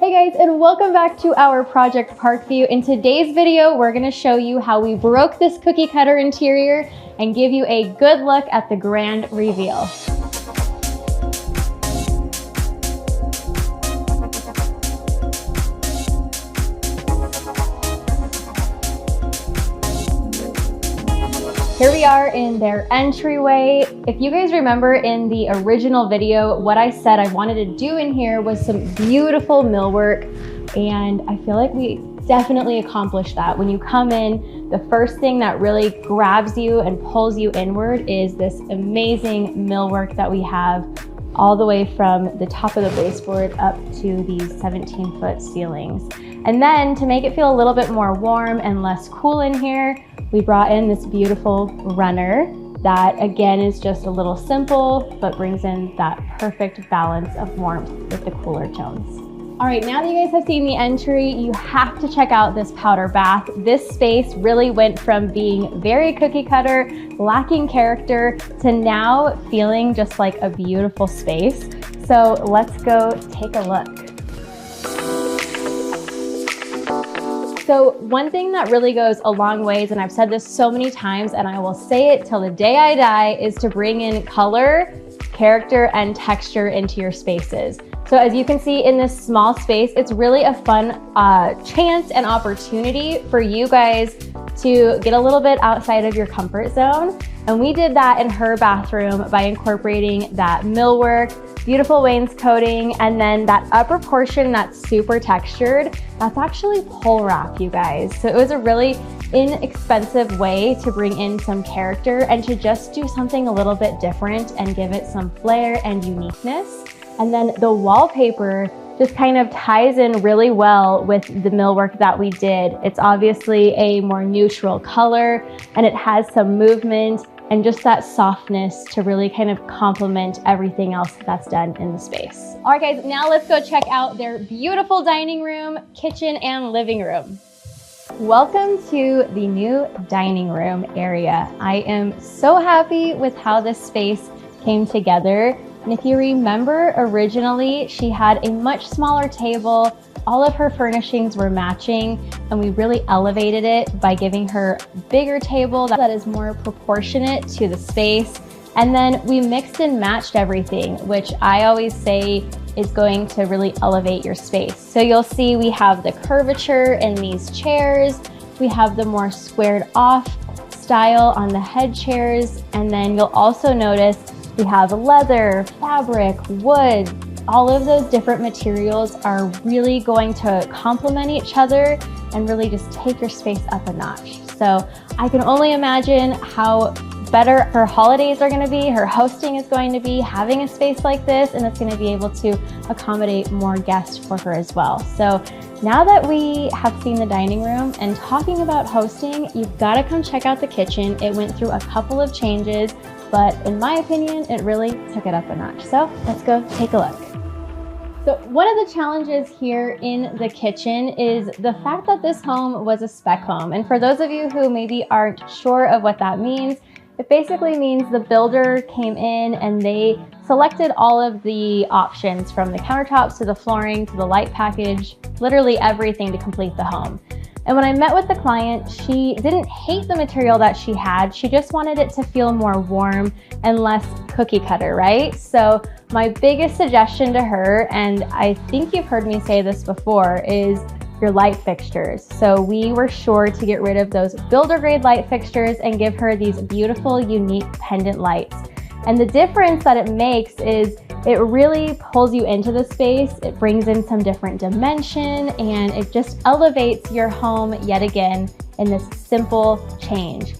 Hey guys, and welcome back to our Project Parkview. In today's video, we're gonna show you how we broke this cookie cutter interior and give you a good look at the grand reveal. Here we are in their entryway. If you guys remember in the original video, what I said I wanted to do in here was some beautiful millwork, and I feel like we definitely accomplished that. When you come in, the first thing that really grabs you and pulls you inward is this amazing millwork that we have all the way from the top of the baseboard up to these 17-foot ceilings. And then to make it feel a little bit more warm and less cool in here, we brought in this beautiful runner that again is just a little simple, but brings in that perfect balance of warmth with the cooler tones. All right, now that you guys have seen the entry, you have to check out this powder bath. This space really went from being very cookie cutter, lacking character, to now feeling just like a beautiful space. So let's go take a look. So one thing that really goes a long ways, and I've said this so many times and I will say it till the day I die, is to bring in color, character, and texture into your spaces. So as you can see in this small space, it's really a fun chance and opportunity for you guys to get a little bit outside of your comfort zone. And we did that in her bathroom by incorporating that millwork, beautiful wainscoting, and then that upper portion that's super textured, that's actually pole wrap, you guys. So it was a really inexpensive way to bring in some character and to just do something a little bit different and give it some flair and uniqueness. And then the wallpaper just kind of ties in really well with the millwork that we did. It's obviously a more neutral color and it has some movement and just that softness to really kind of complement everything else that's done in the space. All right guys, now let's go check out their beautiful dining room, kitchen, and living room. Welcome to the new dining room area. I am so happy with how this space came together. And if you remember, originally she had a much smaller table. All of her furnishings were matching, and we really elevated it by giving her a bigger table that is more proportionate to the space. And then we mixed and matched everything, which I always say is going to really elevate your space. So you'll see we have the curvature in these chairs. We have the more squared off style on the head chairs. And then you'll also notice we have leather, fabric, wood. All of those different materials are really going to complement each other and really just take your space up a notch. So I can only imagine how better her holidays are going to be, her hosting is going to be, having a space like this, and it's going to be able to accommodate more guests for her as well. So now that we have seen the dining room and talking about hosting, you've got to come check out the kitchen. It went through a couple of changes, but in my opinion, it really took it up a notch. So let's go take a look. So one of the challenges here in the kitchen is the fact that this home was a spec home. And for those of you who maybe aren't sure of what that means, it basically means the builder came in and they selected all of the options from the countertops to the flooring to the light package, literally everything to complete the home. And when I met with the client, she didn't hate the material that she had. She just wanted it to feel more warm and less cookie cutter, right? So my biggest suggestion to her, and I think you've heard me say this before, is your light fixtures. So we were sure to get rid of those builder grade light fixtures and give her these beautiful, unique pendant lights. And the difference that it makes is it really pulls you into the space. It brings in some different dimension and it just elevates your home yet again in this simple change.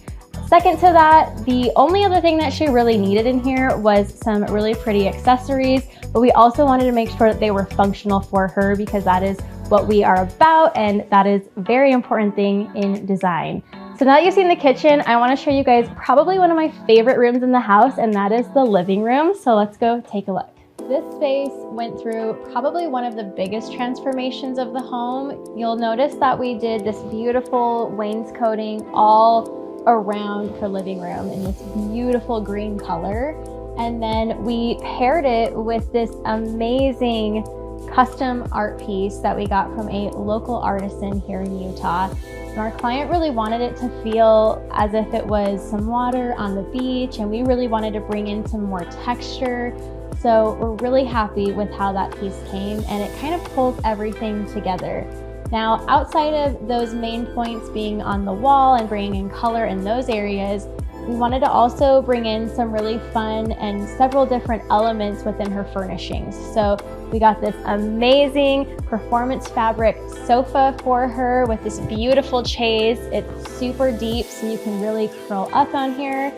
Second to that, the only other thing that she really needed in here was some really pretty accessories, but we also wanted to make sure that they were functional for her because that is what we are about and that is a very important thing in design. So now that you've seen the kitchen, I want to show you guys probably one of my favorite rooms in the house, and that is the living room. So let's go take a look. This space went through probably one of the biggest transformations of the home. You'll notice that we did this beautiful wainscoting all around her living room in this beautiful green color. And then we paired it with this amazing custom art piece that we got from a local artisan here in Utah. And our client really wanted it to feel as if it was some water on the beach, and we really wanted to bring in some more texture. So we're really happy with how that piece came, and it kind of pulls everything together. Now, outside of those main points being on the wall and bringing in color in those areas, we wanted to also bring in some really fun and several different elements within her furnishings. So we got this amazing performance fabric sofa for her with this beautiful chaise. It's super deep, so you can really curl up on here.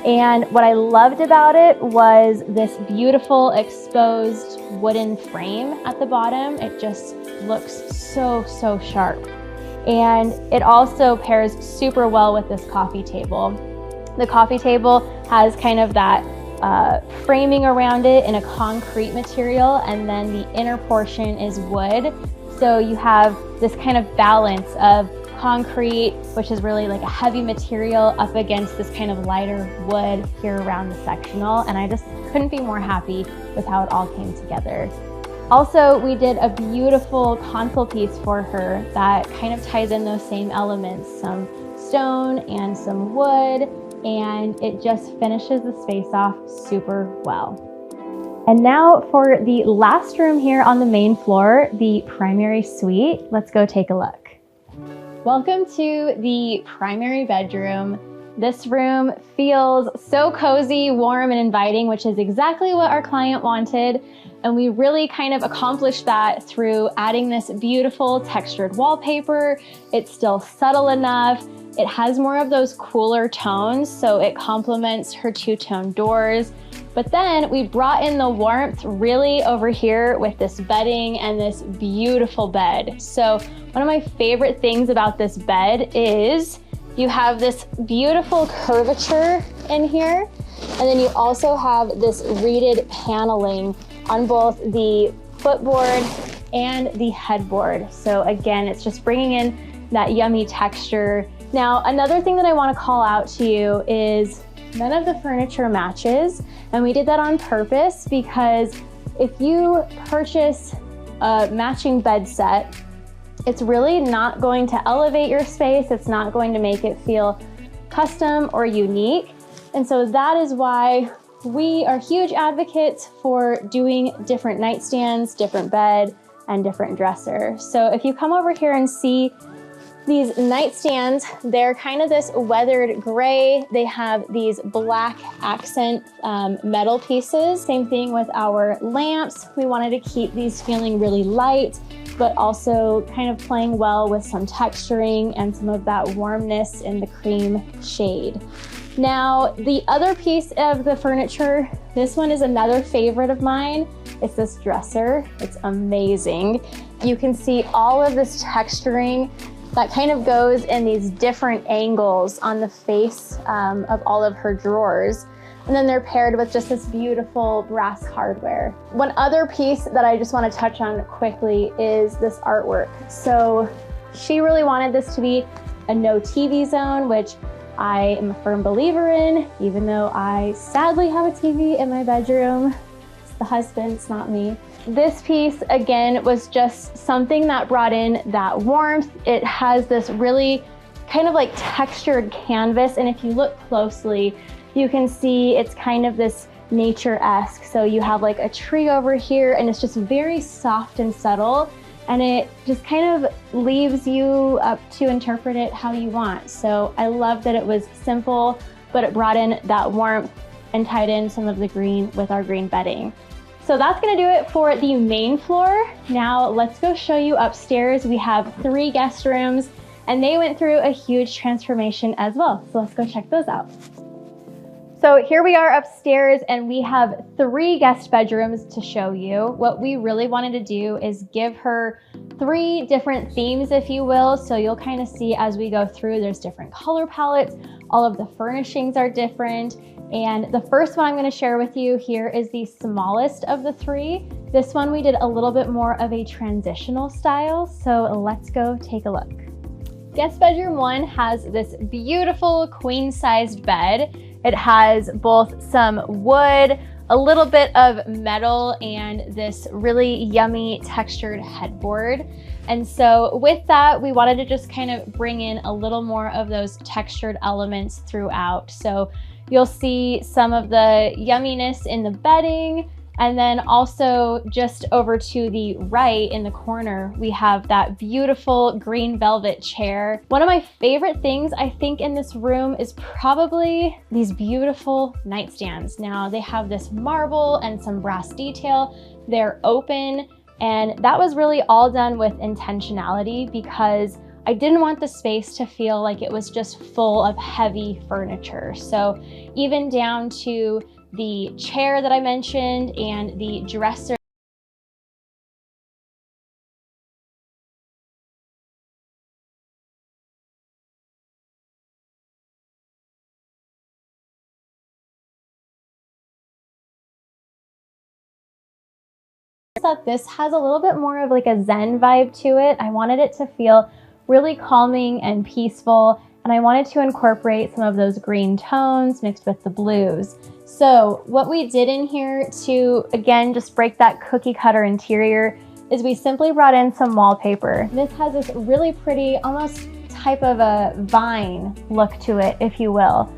And what I loved about it was this beautiful exposed wooden frame at the bottom. It just looks so, so sharp. And it also pairs super well with this coffee table. The coffee table has kind of that framing around it in a concrete material, and then the inner portion is wood. So you have this kind of balance of concrete, which is really like a heavy material, up against this kind of lighter wood here around the sectional. And I just couldn't be more happy with how it all came together. Also, we did a beautiful console piece for her that kind of ties in those same elements, some stone and some wood, and it just finishes the space off super well. And now for the last room here on the main floor, the primary suite. Let's go take a look. Welcome to the primary bedroom. This room feels so cozy, warm, and inviting, which is exactly what our client wanted. And we really kind of accomplished that through adding this beautiful textured wallpaper. It's still subtle enough. It has more of those cooler tones, so it complements her two-tone doors. But then we brought in the warmth really over here with this bedding and this beautiful bed. So one of my favorite things about this bed is you have this beautiful curvature in here, and then you also have this reeded paneling on both the footboard and the headboard. So again, it's just bringing in that yummy texture. Now, another thing that I want to call out to you is none of the furniture matches, and we did that on purpose because if you purchase a matching bed set, it's really not going to elevate your space. It's not going to make it feel custom or unique. And so that is why we are huge advocates for doing different nightstands, different bed, and different dresser. So if you come over here and see these nightstands, they're kind of this weathered gray. They have these black accent metal pieces. Same thing with our lamps. We wanted to keep these feeling really light, but also kind of playing well with some texturing and some of that warmness in the cream shade. Now, the other piece of the furniture, this one is another favorite of mine. It's this dresser. It's amazing. You can see all of this texturing that kind of goes in these different angles on the face of all of her drawers. And then they're paired with just this beautiful brass hardware. One other piece that I just want to touch on quickly is this artwork. So she really wanted this to be a no TV zone, which I am a firm believer in, even though I sadly have a TV in my bedroom. It's the husband, it's not me. This piece, again, was just something that brought in that warmth. It has this really kind of like textured canvas, and if you look closely, you can see it's kind of this nature-esque. So you have like a tree over here, and it's just very soft and subtle, and it just kind of leaves you up to interpret it how you want. So I love that it was simple, but it brought in that warmth and tied in some of the green with our green bedding. So that's gonna do it for the main floor. Now let's go show you upstairs. We have 3 guest rooms, and they went through a huge transformation as well. So let's go check those out. So here we are upstairs, and we have 3 guest bedrooms to show you. What we really wanted to do is give her 3 different themes, if you will. So you'll kind of see as we go through, there's different color palettes. All of the furnishings are different. And the first one I'm going to share with you here is the smallest of the 3. This one we did a little bit more of a transitional style. So let's go take a look. Guest bedroom 1 has this beautiful queen-sized bed. It has both some wood, a little bit of metal and this really yummy textured headboard. And so with that, we wanted to just kind of bring in a little more of those textured elements throughout. So you'll see some of the yumminess in the bedding, and then also just over to the right in the corner, we have that beautiful green velvet chair. One of my favorite things I think in this room is probably these beautiful nightstands. Now they have this marble and some brass detail. They're open, and that was really all done with intentionality because I didn't want the space to feel like it was just full of heavy furniture. So even down to the chair that I mentioned and the dresser. That this has a little bit more of like a Zen vibe to it. I wanted it to feel really calming and peaceful, and I wanted to incorporate some of those green tones mixed with the blues. So what we did in here to, again, just break that cookie cutter interior is we simply brought in some wallpaper. This has this really pretty, almost type of a vine look to it, if you will.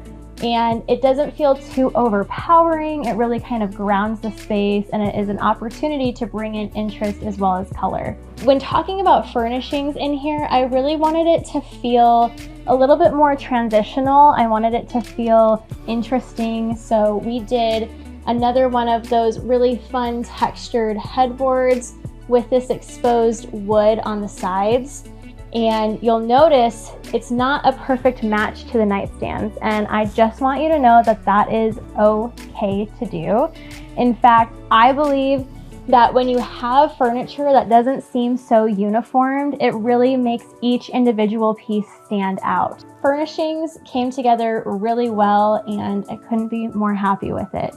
And it doesn't feel too overpowering. It really kind of grounds the space, and it is an opportunity to bring in interest as well as color. When talking about furnishings in here, I really wanted it to feel a little bit more transitional. I wanted it to feel interesting. So we did another one of those really fun textured headboards with this exposed wood on the sides. And you'll notice it's not a perfect match to the nightstands. And I just want you to know that that is okay to do. In fact, I believe that when you have furniture that doesn't seem so uniformed, it really makes each individual piece stand out. Furnishings came together really well, and I couldn't be more happy with it.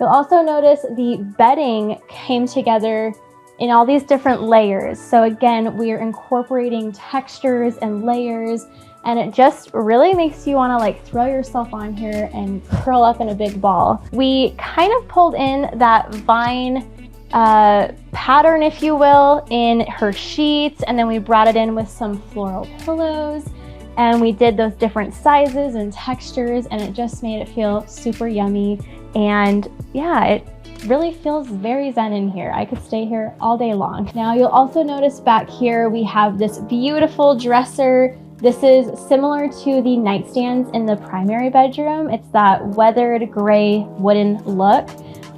You'll also notice the bedding came together in all these different layers. So again, we are incorporating textures and layers, and it just really makes you wanna like throw yourself on here and curl up in a big ball. We kind of pulled in that vine pattern, if you will, in her sheets, and then we brought it in with some floral pillows, and we did those different sizes and textures, and it just made it feel super yummy. And yeah, it really feels very zen in here. I could stay here all day long. Now you'll also notice back here we have this beautiful dresser. This is similar to the nightstands in the primary bedroom. It's that weathered gray wooden look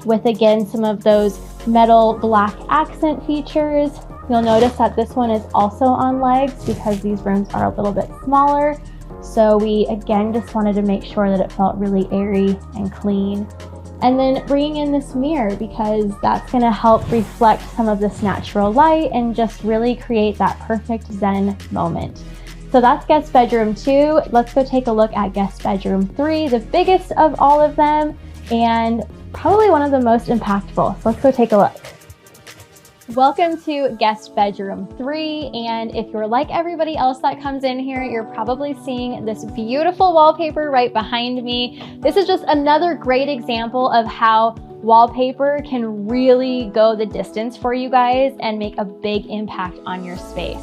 with, again, some of those metal black accent features. You'll notice that this one is also on legs because these rooms are a little bit smaller. So we, again, just wanted to make sure that it felt really airy and clean. And then bringing in this mirror because that's gonna help reflect some of this natural light and just really create that perfect zen moment. So that's guest bedroom 2. Let's go take a look at guest bedroom 3, the biggest of all of them and probably one of the most impactful. So let's go take a look. Welcome to guest bedroom 3, and if you're like everybody else that comes in here, you're probably seeing this beautiful wallpaper right behind me. This is just another great example of how wallpaper can really go the distance for you guys and make a big impact on your space.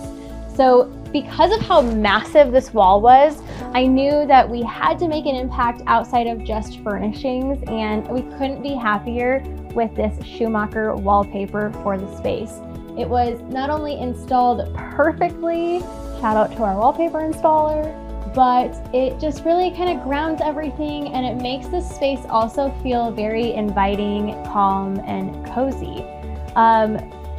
So because of how massive this wall was, I knew that we had to make an impact outside of just furnishings, and we couldn't be happier with this Schumacher wallpaper for the space. It was not only installed perfectly, shout out to our wallpaper installer, but it just really kind of grounds everything, and it makes the space also feel very inviting, calm, and cozy.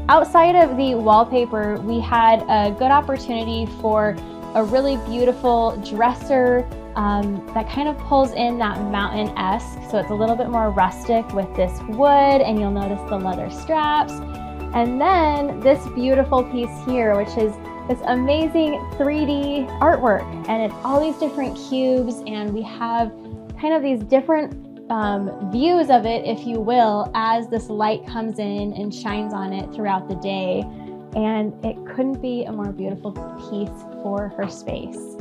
Outside of the wallpaper, we had a good opportunity for a really beautiful dresser that kind of pulls in that mountain-esque, so it's a little bit more rustic with this wood, and you'll notice the leather straps. And then this beautiful piece here, which is this amazing 3D artwork, and it's all these different cubes, and we have kind of these different views of it, if you will, as this light comes in and shines on it throughout the day. And it couldn't be a more beautiful piece for her space.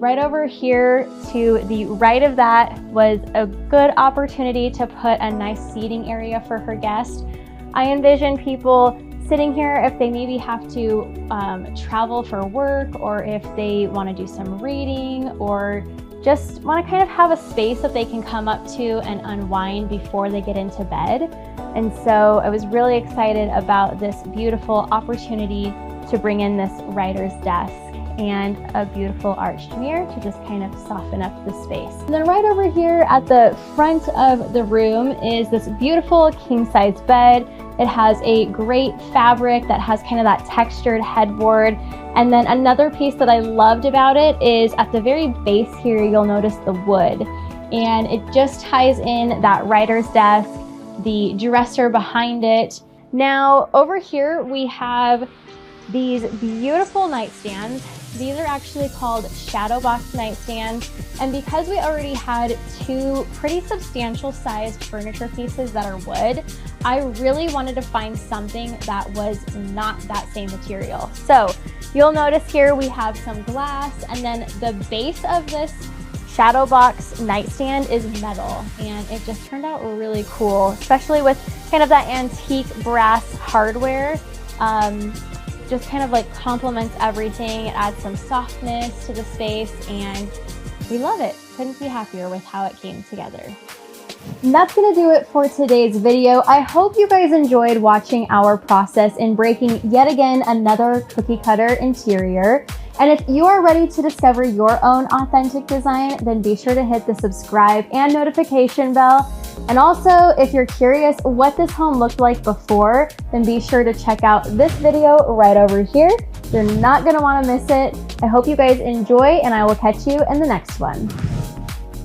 Right over here to the right of that was a good opportunity to put a nice seating area for her guest. I envision people sitting here if they maybe have to travel for work, or if they want to do some reading, or just want to kind of have a space that they can come up to and unwind before they get into bed. And so I was really excited about this beautiful opportunity to bring in this writer's desk and a beautiful arched mirror to just kind of soften up the space. And then right over here at the front of the room is this beautiful king-size bed. It has a great fabric that has kind of that textured headboard. And then another piece that I loved about it is at the very base here, you'll notice the wood. And it just ties in that writer's desk, the dresser behind it. Now over here we have these beautiful nightstands. These are actually called shadow box nightstands. And because we already had two pretty substantial sized furniture pieces that are wood, I really wanted to find something that was not that same material. So you'll notice here we have some glass, and then the base of this shadow box nightstand is metal, and it just turned out really cool, especially with kind of that antique brass hardware. Just kind of like complements everything. It adds some softness to the space, and we love it. Couldn't be happier with how it came together. And that's gonna do it for today's video. I hope you guys enjoyed watching our process in breaking yet again another cookie cutter interior. And if you are ready to discover your own authentic design, then be sure to hit the subscribe and notification bell. And also, if you're curious what this home looked like before, then be sure to check out this video right over here. You're not gonna wanna miss it. I hope you guys enjoy, and I will catch you in the next one.